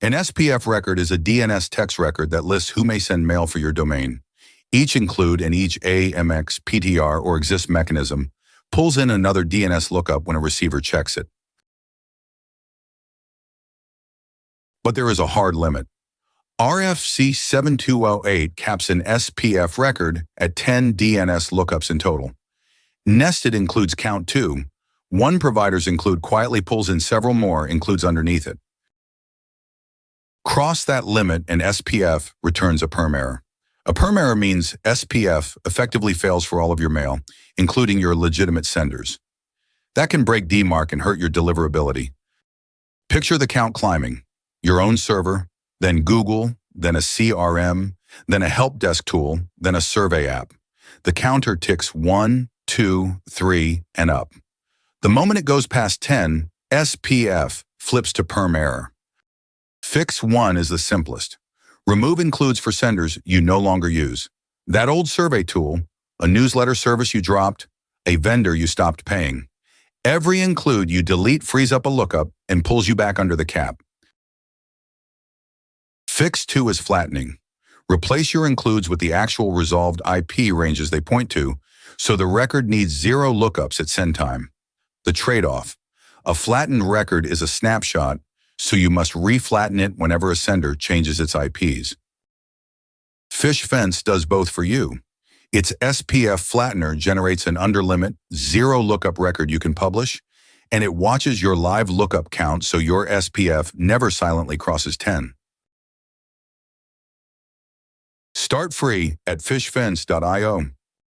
An SPF record is a DNS text record that lists who may send mail for your domain. Each include and each AMX, PTR, or exist mechanism pulls in another DNS lookup when a receiver checks it. But there is a hard limit. RFC 7208 caps an SPF record at 10 DNS lookups in total. Nested includes count 2. One providers include quietly pulls in several more includes underneath it. Cross that limit and SPF returns a PermError. A PermError means SPF effectively fails for all of your mail, including your legitimate senders. That can break DMARC and hurt your deliverability. Picture the count climbing. Your own server, then Google, then a CRM, then a help desk tool, then a survey app. The counter ticks 1, 2, 3, and up. The moment it goes past 10, SPF flips to PermError. Fix 1 is the simplest. Remove includes for senders you no longer use. That old survey tool, a newsletter service you dropped, a vendor you stopped paying. Every include you delete frees up a lookup and pulls you back under the cap. Fix 2 is flattening. Replace your includes with the actual resolved IP ranges they point to, so the record needs 0 lookups at send time. The trade-off. A flattened record is a snapshot, so you must reflatten it whenever a sender changes its IPs. PhishFence does both for you. Its SPF flattener generates an under-limit, 0 lookup record you can publish, and it watches your live lookup count so your SPF never silently crosses 10. Start free at PhishFence.io.